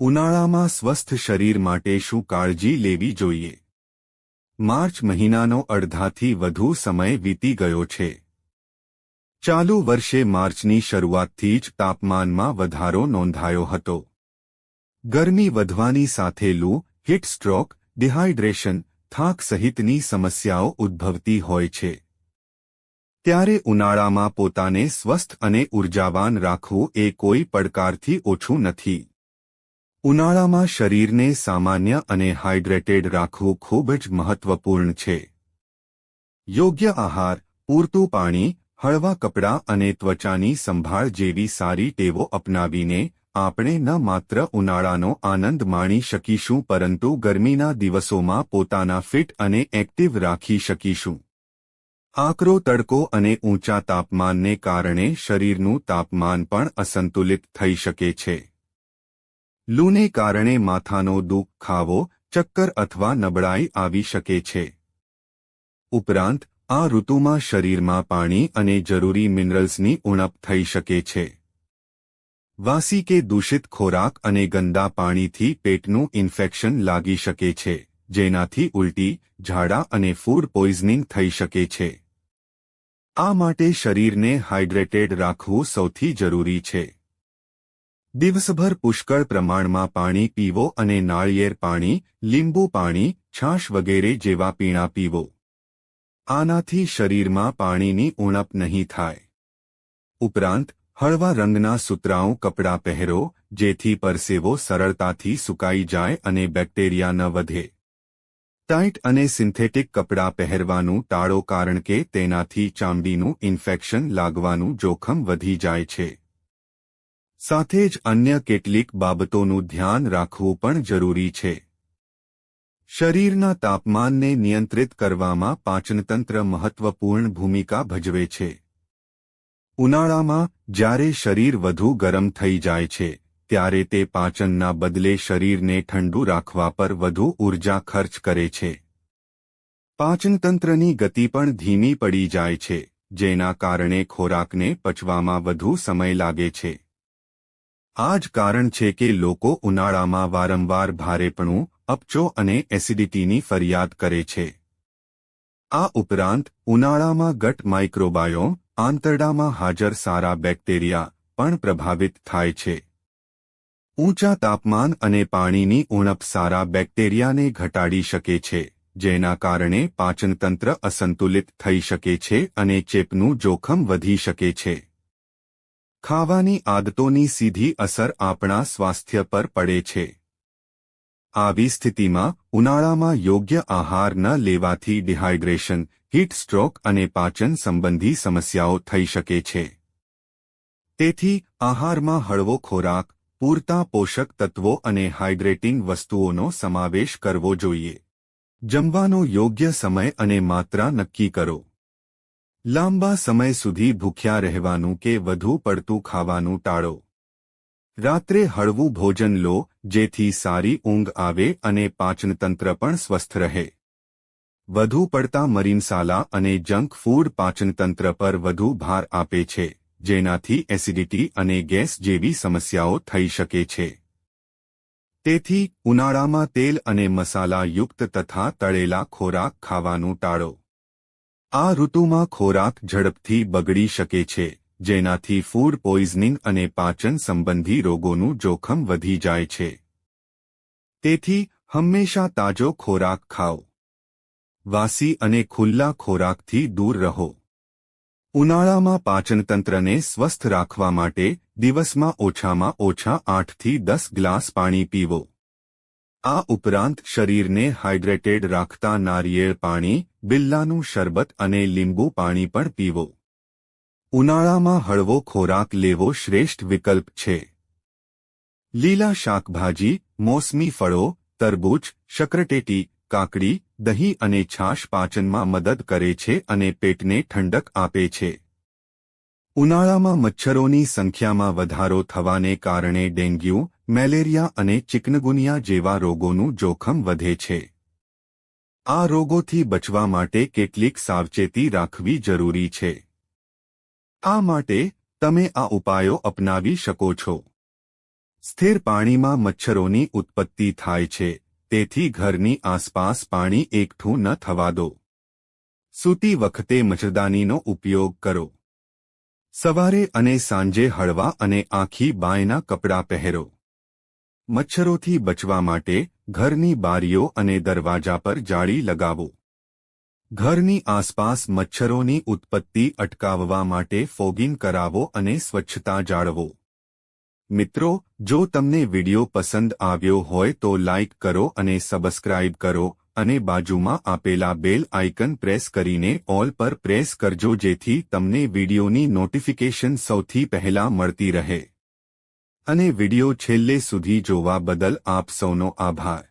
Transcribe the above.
ઉનાળામાં સ્વસ્થ શરીર માટે શું કાળજી લેવી જોઈએ? માર્ચ મહિનાનો અડધાથી વધુ સમય વીતી ગયો છે. ચાલુ વર્ષે માર્ચની શરૂઆતથી જ તાપમાનમાં વધારો નોંધાયો હતો. ગરમી વધવાની સાથે લૂ, હીટ સ્ટ્રોક, ડિહાઇડ્રેશન, થાક સહિતની સમસ્યાઓ ઉદ્ભવતી હોય છે. ત્યારે ઉનાળામાં પોતાને સ્વસ્થ અને ઉર્જાવાન રાખવું એ કોઈ પડકારથી ઓછું નથી. ઉનાળામાં શરીરને સામાન્ય અને હાઇડ્રેટેડ રાખવું ખૂબ જ મહત્વપૂર્ણ છે. યોગ્ય આહાર, પૂરતું પાણી, હળવા કપડાં અને ત્વચાની સંભાળ જેવી સારી ટેવો અપનાવીને આપણે ન માત્ર ઉનાળાનો આનંદ માણી શકીશું પરંતુ ગરમીના દિવસોમાં પોતાના ફિટ અને એક્ટિવ રાખી શકીશું. આકરો તડકો અને ઊંચા તાપમાનને કારણે શરીરનું તાપમાન પણ અસંતુલિત થઈ શકે છે. લૂને કારણે માથાનો દુખાવો, ચક્કર અથવા નબળાઈ આવી શકે છે. ઉપરાંત આ ઋતુમાં શરીરમાં પાણી અને જરૂરી મિનરલ્સની ઉણપ થઈ શકે છે. વાસી કે દૂષિત ખોરાક અને ગંદા પાણીથી પેટનું ઇન્ફેક્શન લાગી શકે છે, જેનાથી ઉલટી, ઝાડા અને ફૂડ પોઈઝનિંગ થઈ શકે છે. આ માટે શરીરને હાઇડ્રેટેડ રાખવું સૌથી જરૂરી છે. દિવસભર પુષ્કળ પ્રમાણમાં પાણી પીવો અને નાળિયેર પાણી, લીંબુ પાણી, છાશ વગેરે જેવા પીણાં પીવો. આનાથી શરીરમાં પાણીની ઉણપ નહીં થાય. ઉપરાંત હળવા રંગના સુતરાઉ કપડાં પહેરો, જેથી પરસેવો સરળતાથી સુકાઈ જાય અને બેક્ટેરિયા ન વધે. ટાઇટ અને સિન્થેટિક કપડાં પહેરવાનું ટાળો કારણ કે તેનાથી ચામડીનું ઇન્ફેક્શન લાગવાનું જોખમ વધી જાય છે. સાથે જ અન્ય કેટલીક બાબતોનું ધ્યાન રાખવું પણ જરૂરી છે. શરીરના તાપમાનને નિયંત્રિત કરવામાં પાચનતંત્ર મહત્વપૂર્ણ ભૂમિકા ભજવે છે. ઉનાળામાં જ્યારે શરીર વધુ ગરમ થઈ જાય છે, ત્યારે તે પાચનના બદલે શરીરને ઠંડુ રાખવા પર વધુ ઊર્જા ખર્ચ કરે છે. પાચનતંત્રની ગતિ પણ ધીમી પડી જાય છે, જેના કારણે ખોરાકને પચવામાં વધુ સમય લાગે છે. આ જ કારણ છે કે લોકો ઉનાળામાં વારંવાર ભારેપણું, અપચો અને એસિડિટીની ફરિયાદ કરે છે. આ ઉપરાંત ઉનાળામાં ગટ માઇક્રોબાયોમ, આંતરડામાં હાજર સારા બેક્ટેરિયા પણ પ્રભાવિત થાય છે. ઊંચા તાપમાન અને પાણીની ઉણપ સારા બેક્ટેરિયાને ઘટાડી શકે છે, જેના કારણે પાચનતંત્ર અસંતુલિત થઈ શકે છે અને ચેપનું જોખમ વધી શકે છે. ખાવાની આદતોની સીધી અસર આપણા સ્વાસ્થ્ય પર પડે છે. આવી સ્થિતિમાં ઉનાળામાં યોગ્ય આહાર ન લેવાથી ડિહાઇડ્રેશન, હીટ સ્ટ્રોક અને પાચન સંબંધી સમસ્યાઓ થઈ શકે છે. તેથી આહારમાં હળવો ખોરાક, પૂરતા પોષક તત્વો અને હાઇડ્રેટિંગ વસ્તુઓનો સમાવેશ કરવો જોઈએ. જમવાનો યોગ્ય સમય અને માત્રા નક્કી કરો. લાંબા સમય સુધી ભૂખ્યા રહેવાનું કે વધુ પડતું ખાવાનું ટાળો. રાત્રે હળવું ભોજન લો, જેથી સારી ઊંઘ આવે અને પાચનતંત્ર પણ સ્વસ્થ રહે. વધુ પડતા મરીમસાલા અને જંક ફૂડ પાચનતંત્ર પર વધુ ભાર આપે છે, જેનાથી એસિડિટી અને ગેસ જેવી સમસ્યાઓ થઈ શકે છે. તેથી ઉનાળામાં તેલ અને મસાલાયુક્ત તથા તળેલા ખોરાક ખાવાનું ટાળો. આ ઋતુમાં ખોરાક ઝડપથી બગડી શકે છે, જેનાથી ફૂડ પોઈઝનિંગ અને પાચન સંબંધી રોગોનું જોખમ વધી જાય છે. તેથી હંમેશા તાજો ખોરાક ખાઓ. વાસી અને ખુલ્લા ખોરાકથી દૂર રહો. ઉનાળામાં પાચનતંત્રને સ્વસ્થ રાખવા માટે દિવસમાં ઓછામાં ઓછા 8 થી 10 ગ્લાસ પાણી પીવો. આ ઉપરાંત શરીરને હાઇડ્રેટેડ રાખતા નારિયેળ પાણી, બિલ્લાનું શરબત અને લીંબુ પાણી પણ પીવો. ઉનાળામાં હળવો ખોરાક લેવો શ્રેષ્ઠ વિકલ્પ છે. લીલા શાકભાજી, મોસમી ફળો, તરબૂચ, શક્કરટેટી, કાકડી, દહીં અને છાશ પાચનમાં મદદ કરે છે અને પેટને ઠંડક આપે છે. ઉનાળામાં મચ્છરોની સંખ્યામાં વધારો થવાને કારણે ડેન્ગ્યુ, મેલેરિયા અને ચિકનગુનિયા જેવા રોગોનું જોખમ વધે છે. આ રોગોથી બચવા માટે કેટલીક સાવચેતી રાખવી જરૂરી છે. આ માટે તમે આ ઉપાયો અપનાવી શકો છો. સ્થિર પાણીમાં મચ્છરોની ઉત્પત્તિ થાય છે, તેથી ઘરની આસપાસ પાણી એકઠું ન થવા દો. સૂતી વખતે મચ્છરદાનીનો ઉપયોગ કરો. સવારે અને સાંજે હળવા અને આખી બાયના કપડાં પહેરો. મચ્છરોથી બચવા માટે ઘરની બારીઓ અને દરવાજા પર જાળી લગાવો. ઘરની આસપાસ મચ્છરોની ઉત્પત્તિ અટકાવવા માટે ફોગિંગ કરાવો અને સ્વચ્છતા જાળવો. મિત્રો, જો તમને વિડિયો પસંદ આવ્યો હોય તો લાઇક કરો અને સબસ્ક્રાઇબ કરો અને બાજુમાં આપેલા બેલ આઇકન પ્રેસ કરીને ઓલ પર પ્રેસ કરજો જેથી તમને વિડિયોની નોટિફિકેશન સૌથી પહેલા મળતી રહે. અને વિડિયો છેલ્લે સુધી જોવા બદલ આપ સૌનો આભાર.